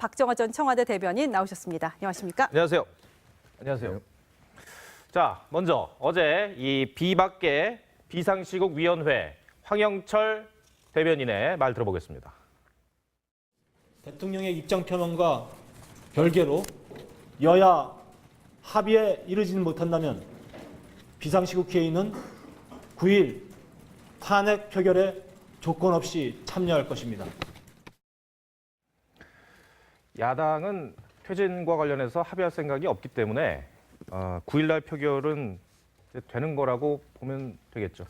박정화 전 청와대 대변인 나오셨습니다. 안녕하십니까? 안녕하세요. 안녕하세요. 자, 먼저 어제 이 비박계 비상시국위원회 황영철 대변인의 말 들어보겠습니다. 대통령의 입장 표명과 별개로 여야 합의에 이르지는 못한다면 비상시국회의는 9일 탄핵 표결에 조건 없이 참여할 것입니다. 야당은 퇴진과 관련해서 합의할 생각이 없기 때문에 9일날 표결은 되는 거라고 보면 되겠죠.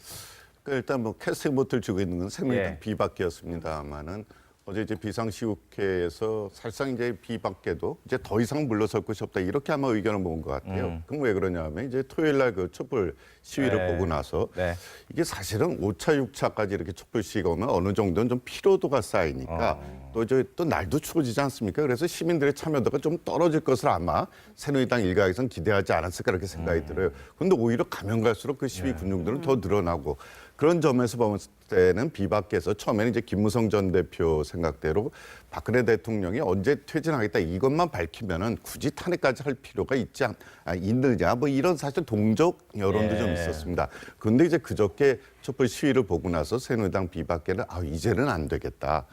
일단 뭐 캐스팅 보트를 쥐고 있는 건 새누리당 예. 비박계였습니다만은 어제 이제 비상시국회에서 사실상 이제 비박계도 이제 더 이상 물러설 것이 없다 이렇게 아마 의견을 모은 것 같아요. 그럼 왜 그러냐면 이제 토요일날 그 촛불 시위를 네. 보고 나서 네. 이게 사실은 5차, 6차까지 이렇게 촛불 시위가 오면 어느 정도는 좀 피로도가 쌓이니까 또 날도 추워지지 않습니까? 그래서 시민들의 참여도가 좀 떨어질 것을 아마 새누리당 일각에서는 기대하지 않았을까 이렇게 생각이 들어요. 그런데 오히려 가면 갈수록 그 시위 군용들은 더 늘어나고 그런 점에서 봤을 때는 비박계에서 처음에는 이제 김무성 전 대표 생각대로 박근혜 대통령이 언제 퇴진하겠다 이것만 밝히면은 굳이 탄핵까지 할 필요가 있느냐 뭐 이런 사실 동적 여론도 좀 있었습니다. 그런데 이제 그저께 촛불 시위를 보고 나서 새누리당 비박계는 이제는 안 되겠다.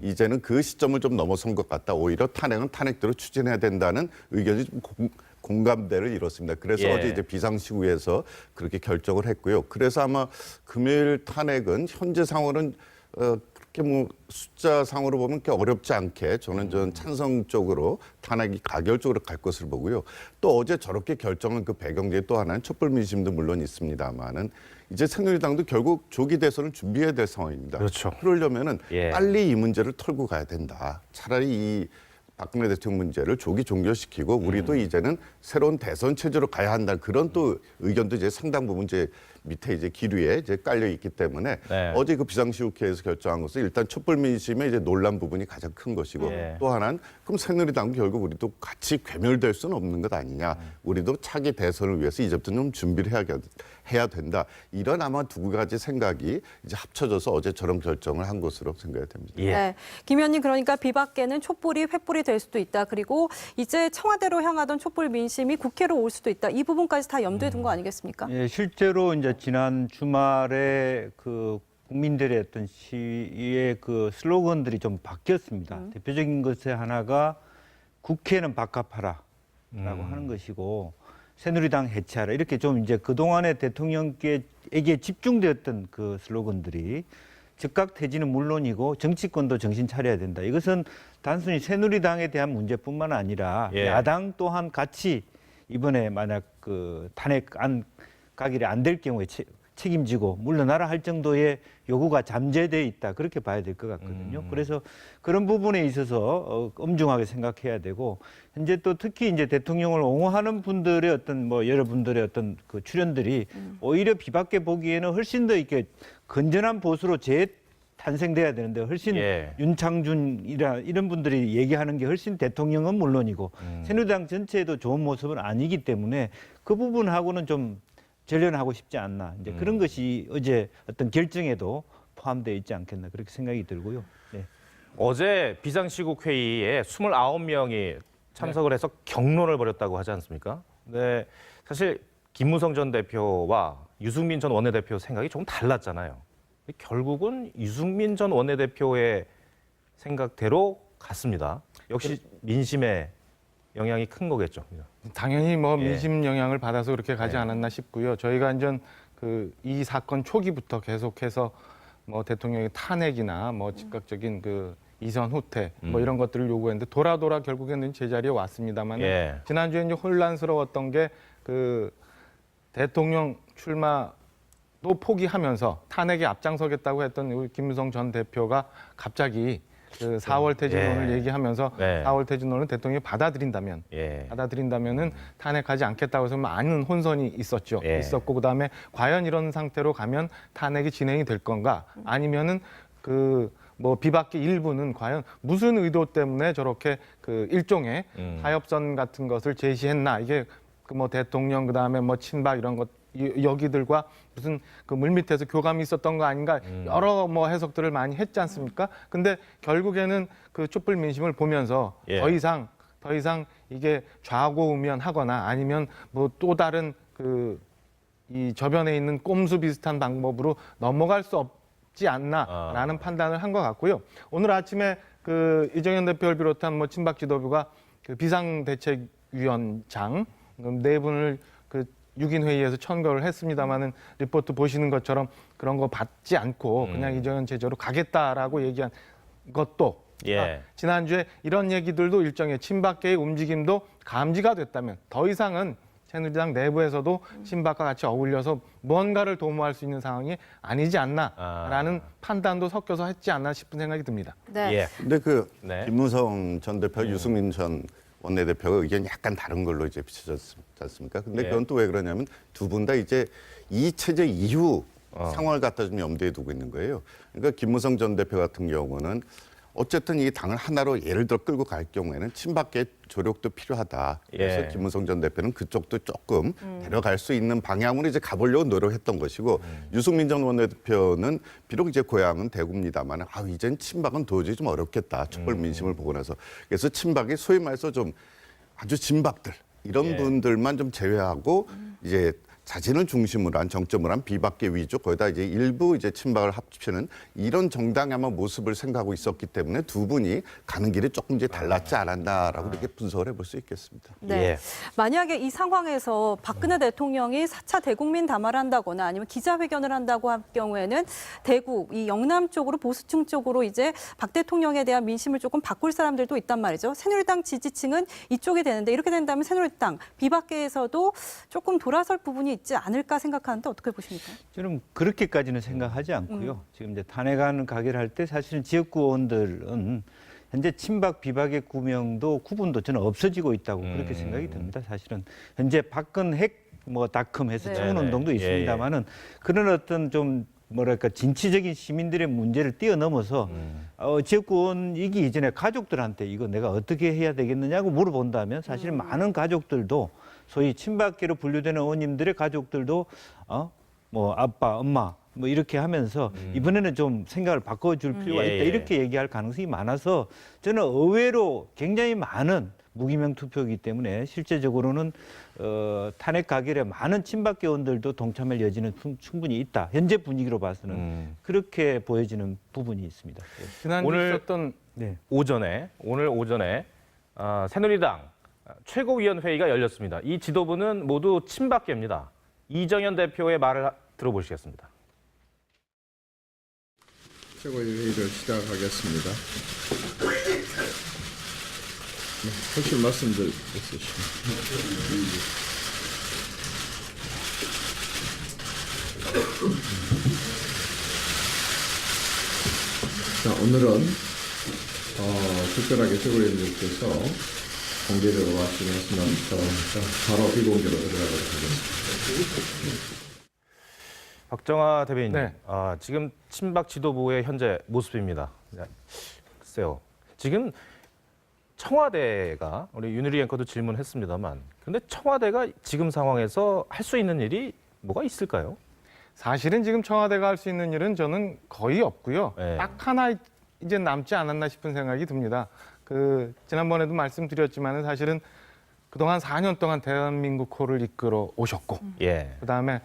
이제는 그 시점을 좀 넘어선 것 같다. 오히려 탄핵은 탄핵대로 추진해야 된다는 의견이 좀 공감대를 이뤘습니다. 그래서 어제 이제 비상시국에서 그렇게 결정을 했고요. 그래서 아마 금요일 탄핵은 현재 상황은 그렇게 뭐 숫자상으로 보면 그렇게 어렵지 않게 저는 찬성 쪽으로 탄핵이 가결적으로 갈 것을 보고요. 또 어제 저렇게 결정한 그 배경지에 또 하나는 촛불 민심도 물론 있습니다만은 이제 새누리당도 결국 조기 대선을 준비해야 될 상황입니다. 그렇죠. 그러려면은 빨리 이 문제를 털고 가야 된다. 차라리 이 박근혜 대통령 문제를 조기 종결시키고 우리도 이제는 새로운 대선 체제로 가야 한다. 그런 또 의견도 이제 상당 부분 이제 밑에 이제 기류에 이제 깔려 있기 때문에 어제 그 비상시국회에서 결정한 것은 일단 촛불 민심의 이제 논란 부분이 가장 큰 것이고 또 하나는 그럼 새누리당 결국 우리도 같이 괴멸될 수는 없는 것 아니냐. 우리도 차기 대선을 위해서 이제부터 좀 준비를 해야 된다. 이런 아마 두 가지 생각이 이제 합쳐져서 어제 저런 결정을 한 것으로 생각이 됩니다. 네, 김 의원님 그러니까 비박계는 촛불이 횃불이 될 수도 있다. 그리고 이제 청와대로 향하던 촛불 민심이 국회로 올 수도 있다. 이 부분까지 다 염두에 둔 거 아니겠습니까? 예, 실제로 이제 지난 주말에 그 국민들의 어떤 시위의 그 슬로건들이 좀 바뀌었습니다. 대표적인 것의 하나가 국회는 박합하라라고 하는 것이고 새누리당 해체하라 이렇게 좀 이제 그동안에 대통령께에게 집중되었던 그 슬로건들이 즉각 퇴진은 물론이고 정치권도 정신 차려야 된다. 이것은 단순히 새누리당에 대한 문제뿐만 아니라 야당 또한 같이 이번에 만약 그 탄핵 가결이 안 될 경우에 책임지고 물러나라 할 정도의 요구가 잠재되어 있다. 그렇게 봐야 될 것 같거든요. 그래서 그런 부분에 있어서 엄중하게 생각해야 되고 현재 또 특히 이제 대통령을 옹호하는 분들의 어떤 뭐 여러분들의 어떤 그 출연들이 오히려 비박계 보기에는 훨씬 더 이렇게 건전한 보수로 재탄생돼야 되는데 훨씬 윤창준이라 이런 분들이 얘기하는 게 훨씬 대통령은 물론이고 새누리당 전체에도 좋은 모습은 아니기 때문에 그 부분하고는 좀 전련하고 싶지 않나. 이제 그런 것이 어제 어떤 결정에도 포함되어 있지 않겠나 그렇게 생각이 들고요. 네. 어제 비상시국회의에 29명이 참석을 해서 격론을 벌였다고 하지 않습니까? 네, 사실 김무성 전 대표와 유승민 전 원내대표 생각이 조금 달랐잖아요. 결국은 유승민 전 원내대표의 생각대로 갔습니다. 역시 민심의 영향이 큰 거겠죠. 당연히 뭐 민심 영향을 받아서 그렇게 가지 않았나 싶고요. 저희가 이제 이 사건 초기부터 계속해서 뭐 대통령의 탄핵이나 뭐 즉각적인 그 이선 후퇴 뭐 이런 것들을 요구했는데 돌아 결국에는 제자리에 왔습니다만 지난주에 이제 혼란스러웠던 게 그 대통령 출마도 포기하면서 탄핵에 앞장서겠다고 했던 우리 김무성 전 대표가 갑자기 그 4월 퇴진론을 얘기하면서 4월 퇴진론을 대통령이 받아들인다면은 탄핵하지 않겠다고 해서 많은 혼선이 있었죠. 있었고 그다음에 과연 이런 상태로 가면 탄핵이 진행이 될 건가 아니면은 그 뭐 비박계 일부는 과연 무슨 의도 때문에 저렇게 그 일종의 타협선 같은 것을 제시했나 이게 그 뭐 대통령 그다음에 뭐 친박 이런 것 여기들과 무슨 그 물밑에서 교감이 있었던 거 아닌가 여러 뭐 해석들을 많이 했지 않습니까? 근데 결국에는 그 촛불 민심을 보면서 예. 더 이상 이게 좌고우면하거나 아니면 뭐 또 다른 그 이 저변에 있는 꼼수 비슷한 방법으로 넘어갈 수 없지 않나라는 판단을 한 것 같고요. 오늘 아침에 그 이정현 대표를 비롯한 뭐 친박 지도부가 그 비상대책위원장 네 분을 그 6인 회의에서 청구를 했습니다마는 리포트 보시는 것처럼 그런 거 받지 않고 그냥 이정현 체제로 가겠다라고 얘기한 것도 예. 지난주에 이런 얘기들도 일정의 친박계의 움직임도 감지가 됐다면 더 이상은 새누리당 내부에서도 친박과 같이 어울려서 뭔가를 도모할 수 있는 상황이 아니지 않나라는 판단도 섞여서 했지 않나 싶은 생각이 듭니다. 네. 예. 근데 그 네. 김무성 전 대표, 유승민 전 원내대표가 의견이 약간 다른 걸로 이제 비춰졌지 않습니까? 근데 예. 그건 또 왜 그러냐면 두 분 다 이제 이 체제 이후 상황을 갖다 좀 염두에 두고 있는 거예요. 그러니까 김무성 전 대표 같은 경우는 어쨌든 이 당을 하나로 예를 들어 끌고 갈 경우에는 친박계 조력도 필요하다. 그래서 예. 김무성 전 대표는 그쪽도 조금 데려갈 수 있는 방향으로 이제 가보려고 노력했던 것이고 유승민 전 원내대표는 비록 이제 고향은 대구입니다만 이젠 친박은 도저히 좀 어렵겠다. 촛불 민심을 보고 나서 그래서 친박이 소위 말해서 좀 아주 진박들 이런 예. 분들만 좀 제외하고 이제 자신을 중심으로 한 정점으로 한 비박계 위주 거기다 이제 일부 이제 친박을 합치는 이런 정당의 아마 모습을 생각하고 있었기 때문에 두 분이 가는 길이 조금 이제 달랐지 않았나라고 이렇게 분석을 해볼 수 있겠습니다. 네. 예. 만약에 이 상황에서 박근혜 대통령이 4차 대국민 담화를 한다거나 아니면 기자회견을 한다고 할 경우에는 대구, 이 영남 쪽으로 보수층 쪽으로 이제 박 대통령에 대한 민심을 조금 바꿀 사람들도 있단 말이죠. 새누리당 지지층은 이쪽이 되는데 이렇게 된다면 새누리당 비박계에서도 조금 돌아설 부분이 있지 않을까 생각하는데 어떻게 보십니까? 저는 그렇게까지는 생각하지 않고요. 지금 이제 탄핵안 가결할 때 사실은 지역구 의원들은 현재 친박 비박의 구분도 저는 없어지고 있다고 그렇게 생각이 듭니다. 사실은 현재 박근 핵 닷컴 해서 네. 청원 운동도 예, 있습니다만은 그런 어떤 좀 뭐랄까 진취적인 시민들의 문제를 뛰어넘어서 지역구 의원이기 이전에 가족들한테 이거 내가 어떻게 해야 되겠느냐고 물어본다면 사실 많은 가족들도 소위 친박계로 분류되는 의원님들의 가족들도 뭐 아빠, 엄마 뭐 이렇게 하면서 이번에는 좀 생각을 바꿔줄 필요가 예, 있다 예. 이렇게 얘기할 가능성이 많아서 저는 의외로 굉장히 많은 무기명 투표이기 때문에 실제적으로는 탄핵 가결에 많은 친박계 의원들도 동참할 여지는 충분히 있다. 현재 분위기로 봐서는 그렇게 보여지는 부분이 있습니다. 지난주 오늘- 있었던 네. 오늘 오전에 새누리당 최고위원회의가 열렸습니다. 이 지도부는 모두 친박계입니다. 이정현 대표의 말을 들어보시겠습니다. 최고위회의를 시작하겠습니다. 하실 말씀들 있으시면. 자, 오늘은 특별하게 최고위원님께서 공개적으로 말씀하시면서 바로 비공개로 들어가도록 하겠습니다. 박정아 대변인, 네. 지금 친박 지도부의 현재 모습입니다. 글쎄요, 지금 청와대가 우리 윤유리 앵커도 질문했습니다만, 근데 청와대가 지금 상황에서 할 수 있는 일이 뭐가 있을까요? 사실은 지금 청와대가 할 수 있는 일은 저는 거의 없고요. 네. 딱 하나 이제 남지 않았나 싶은 생각이 듭니다. 지난번에도 말씀드렸지만은 사실은 그동안 4년 동안 대한민국호를 이끌어 오셨고, 예. 그다음에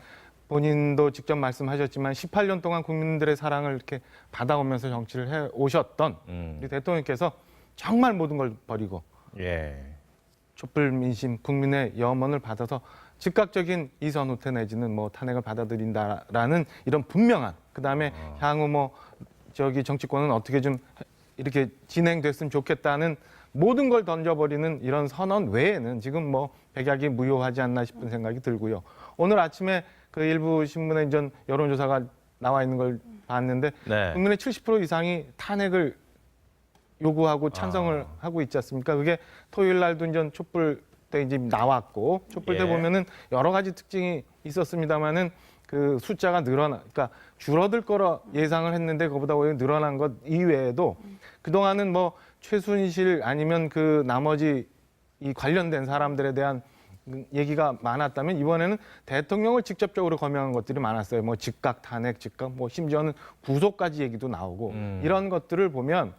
본인도 직접 말씀하셨지만 18년 동안 국민들의 사랑을 이렇게 받아오면서 정치를 해 오셨던 우리 대통령께서 정말 모든 걸 버리고 예. 촛불 민심 국민의 염원을 받아서 즉각적인 이선 후퇴 내지는 뭐 탄핵을 받아들인다라는 이런 분명한 그다음에 향후 정치권은 어떻게 좀 이렇게 진행됐으면 좋겠다는 모든 걸 던져버리는 이런 선언 외에는 지금 뭐 백약이 무효하지 않나 싶은 생각이 들고요. 오늘 아침에 그 일부 신문에 이전 여론조사가 나와 있는 걸 봤는데 네. 국민의 70% 이상이 탄핵을 요구하고 찬성을 하고 있지 않습니까? 그게 토요일 날도 이제 촛불 때 이제 나왔고 촛불 때 예. 보면은 여러 가지 특징이 있었습니다만은 그 숫자가 그러니까 줄어들 거라 예상을 했는데 그보다 오히려 늘어난 것 이외에도 그동안은 뭐 최순실 아니면 그 나머지 이 관련된 사람들에 대한 얘기가 많았다면 이번에는 대통령을 직접적으로 거명한 것들이 많았어요. 뭐 즉각 탄핵, 즉각 뭐 심지어는 구속까지 얘기도 나오고 이런 것들을 보면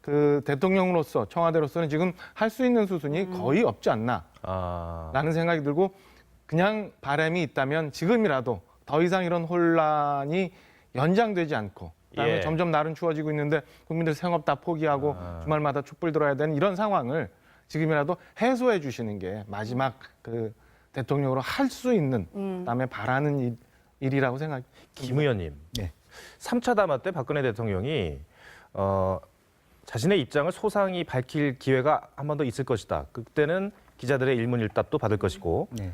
그 대통령으로서 청와대로서는 지금 할 수 있는 수순이 거의 없지 않나라는 아, 생각이 들고 그냥 바람이 있다면 지금이라도 더 이상 이런 혼란이 연장되지 않고 그다음에 예. 점점 날은 추워지고 있는데 국민들 생업 다 포기하고 주말마다 촛불 들어야 되는 이런 상황을 지금이라도 해소해 주시는 게 마지막 그 대통령으로 할 수 있는 그다음에 바라는 일이라고 생각합니다. 김 의원님. 네. 3차 담화 때 박근혜 대통령이 자신의 입장을 소상히 밝힐 기회가 한 번 더 있을 것이다. 그때는 기자들의 일문일답도 받을 것이고 네.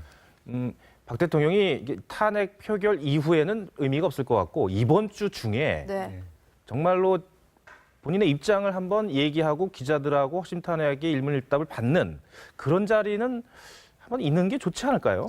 박 대통령이 이게 탄핵 표결 이후에는 의미가 없을 것 같고 이번 주 중에 네. 정말로 본인의 입장을 한번 얘기하고 기자들하고 허심탄회하게 일문일답을 받는 그런 자리는 한번 있는 게 좋지 않을까요?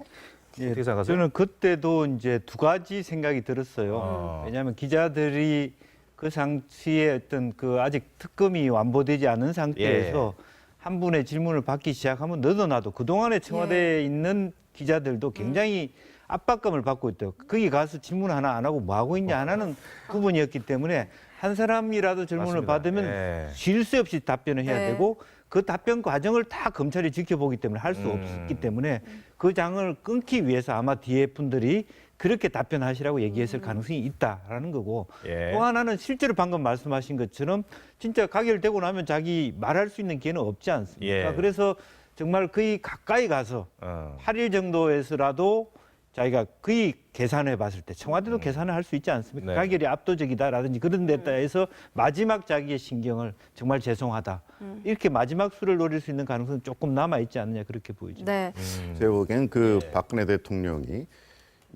예, 어떻게 생각하세요? 저는 그때도 이제 두 가지 생각이 들었어요. 아. 왜냐하면 기자들이 그 상시에 어떤 그 아직 특검이 완보되지 않은 상태에서 한 분의 질문을 받기 시작하면 너도 나도 그동안에 청와대에 있는 기자들도 굉장히 압박감을 받고 있대요. 거기 가서 질문 하나 안 하고 뭐 하고 있냐 하나는 구분이었기 때문에 한 사람이라도 질문을 맞습니다. 받으면 예. 쉴 새 없이 답변을 해야 네. 되고 그 답변 과정을 다 검찰이 지켜보기 때문에 할 수 없기 때문에 그 장을 끊기 위해서 아마 뒤에 분들이 그렇게 답변하시라고 얘기했을 가능성이 있다라는 거고 예. 또 하나는 실제로 방금 말씀하신 것처럼 진짜 가결되고 나면 자기 말할 수 있는 기회는 없지 않습니까? 예. 그래서 정말 거의 가까이 가서 8일 정도에서라도 자기가 거의 계산해 봤을 때 청와대도 계산을 할 수 있지 않습니까? 네. 가결이 압도적이다라든지 그런 데다 해서 마지막 자기의 신경을 정말 죄송하다. 이렇게 마지막 수를 노릴 수 있는 가능성은 조금 남아 있지 않느냐 그렇게 보이죠. 네. 제가 보기엔 그 예. 박근혜 대통령이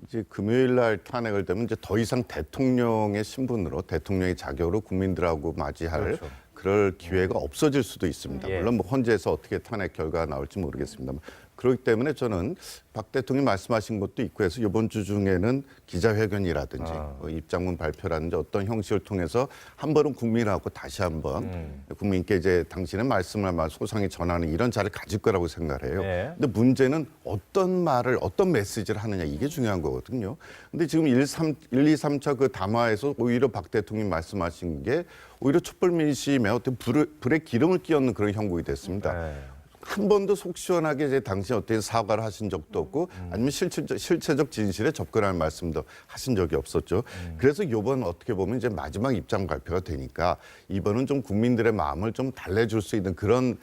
이제 금요일 날 탄핵을 되면 이제 더 이상 대통령의 신분으로 대통령의 자격으로 국민들하고 맞이할 그렇죠. 그럴 기회가 없어질 수도 있습니다. 예. 물론 뭐 헌재에서 어떻게 탄핵 결과가 나올지 모르겠습니다만 그렇기 때문에 저는 박 대통령이 말씀하신 것도 있고 해서 이번 주 중에는 기자회견이라든지 뭐 입장문 발표라든지 어떤 형식을 통해서 한 번은 국민하고 다시 한번 국민께 이제 당신의 말씀을 아마 소상히 전하는 이런 자리를 가질 거라고 생각을 해요. 네. 근데 문제는 어떤 말을 어떤 메시지를 하느냐 이게 중요한 거거든요. 근데 지금 1, 2, 3차 그 담화에서 오히려 박 대통령이 말씀하신 게 오히려 촛불 민심에 어떤 불에 기름을 끼얹는 그런 형국이 됐습니다. 네. 한 번도 속 시원하게 이제 당신 어떻게 사과를 하신 적도 없고 아니면 실체적 진실에 접근할 말씀도 하신 적이 없었죠. 그래서 이번 어떻게 보면 이제 마지막 입장 발표가 되니까 이번은 좀 국민들의 마음을 좀 달래줄 수 있는 그런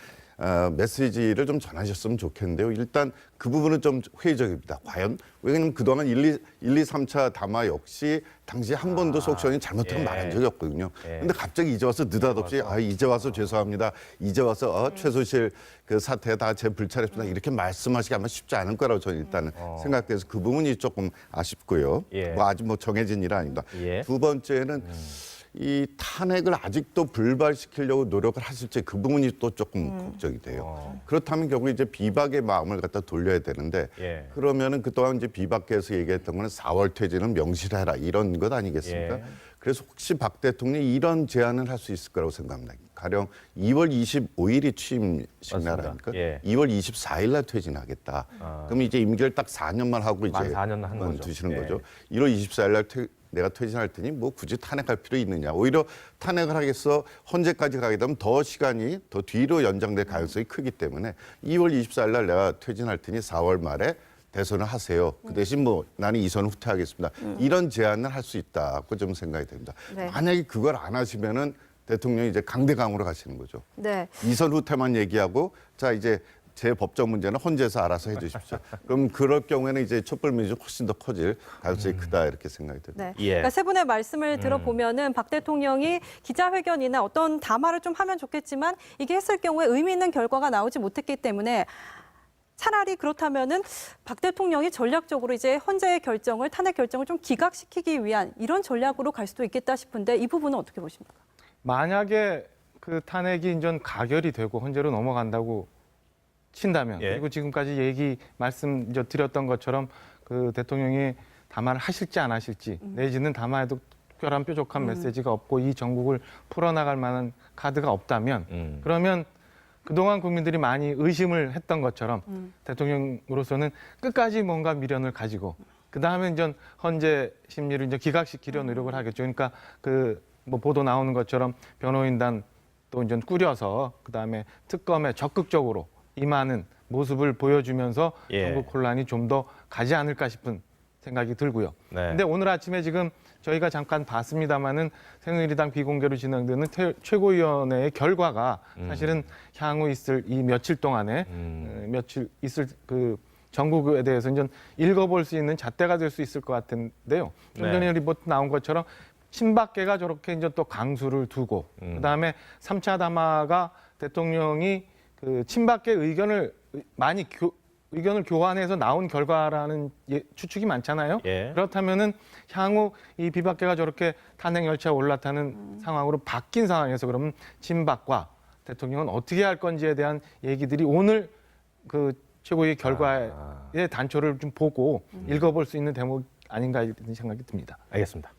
메시지를 좀 전하셨으면 좋겠는데요. 일단 그 부분은 좀 회의적입니다. 과연? 왜냐하면 그동안 1, 2, 3차 담화 역시 당시에 한 번도 속 시원히 잘못하고 예. 말한 적이 없거든요. 예. 근데 갑자기 이제 와서 느닷없이 이제 와서 죄송합니다. 이제 와서 최순실 그 사태 다 제 불찰했습니다. 이렇게 말씀하시기 아마 쉽지 않을 거라고 저는 일단은 생각돼서 그 부분이 조금 아쉽고요. 예. 뭐 아직 뭐 정해진 일은 아닙니다. 예. 두 번째는 이 탄핵을 아직도 불발시키려고 노력을 하실지 그 부분이 또 조금 걱정이 돼요. 그렇다면 결국 이제 비박의 마음을 갖다 돌려야 되는데 예. 그러면은 그동안 이제 비박계에서 얘기했던 거는 4월 퇴진은 명실해라 이런 것 아니겠습니까? 예. 그래서 혹시 박 대통령이 이런 제안을 할 수 있을 거라고 생각합니다. 가령 2월 25일이 취임식 맞습니다. 날아니까 예. 2월 24일 날 퇴진하겠다. 그럼 이제 임기를 딱 4년만 하고 이제 만 4년 한 거죠. 두시는 예. 거죠. 1월 24일 날 내가 퇴진할 테니 뭐 굳이 탄핵할 필요 있느냐. 오히려 탄핵을 하겠어 헌재까지 가게 되면 더 시간이 더 뒤로 연장될 가능성이 크기 때문에 2월 24일 날 내가 퇴진할 테니 4월 말에 대선을 하세요. 그 대신 뭐 나는 이선 후퇴하겠습니다. 이런 제안을 할 수 있다고 좀 생각이 됩니다. 네. 만약에 그걸 안 하시면은 대통령이 이제 강대강으로 가시는 거죠. 네. 이선 후퇴만 얘기하고 자 이제 제 법적 문제는 헌재에서 알아서 해주십시오. 그럼 그럴 경우에는 이제 촛불 민주 훨씬 더 커질 가능성이 크다 이렇게 생각이 듭니다. 네. 예. 그러니까 세 분의 말씀을 들어보면은 박 대통령이 기자회견이나 어떤 담화를 좀 하면 좋겠지만 이게 했을 경우에 의미 있는 결과가 나오지 못했기 때문에 차라리 그렇다면은 박 대통령이 전략적으로 이제 헌재의 결정을 탄핵 결정을 좀 기각시키기 위한 이런 전략으로 갈 수도 있겠다 싶은데 이 부분은 어떻게 보십니까? 만약에 그 탄핵이 이제 가결이 되고 헌재로 넘어간다고 친다면 예. 그리고 지금까지 말씀 이제 드렸던 것처럼 그 대통령이 담화를 하실지 안 하실지 내지는 담화에도 특별한 뾰족한 메시지가 없고 이 전국을 풀어나갈 만한 카드가 없다면 그러면 그동안 국민들이 많이 의심을 했던 것처럼 대통령으로서는 끝까지 뭔가 미련을 가지고 그다음에 이제 헌재 심리를 이제 기각시키려 노력을 하겠죠. 그러니까 그 뭐 보도 나오는 것처럼 변호인단 또 이제 꾸려서 그다음에 특검에 적극적으로 임하는 모습을 보여주면서 예. 전국 혼란이 좀 더 가지 않을까 싶은 생각이 들고요. 네. 근데 오늘 아침에 지금 저희가 잠깐 봤습니다마는 새누리당 비공개로 진행되는 최고위원회의 결과가 사실은 향후 있을 이 며칠 동안에 며칠 있을 그 전국에 대해서 이제 읽어볼 수 있는 잣대가 될 수 있을 것 같은데요. 좀 네. 전에 리포트 나온 것처럼 친박계가 저렇게 이제 또 강수를 두고 그다음에 3차 담화가 대통령이 그 친박계 의견을 많이 의견을 교환해서 나온 결과라는 추측이 많잖아요. 예. 그렇다면은 향후 이 비박계가 저렇게 탄핵 열차에 올라타는 상황으로 바뀐 상황에서 그러면 친박과 대통령은 어떻게 할 건지에 대한 얘기들이 오늘 그 최고위 결과의 단초를 좀 보고 읽어볼 수 있는 대목 아닌가 이런 생각이 듭니다. 알겠습니다.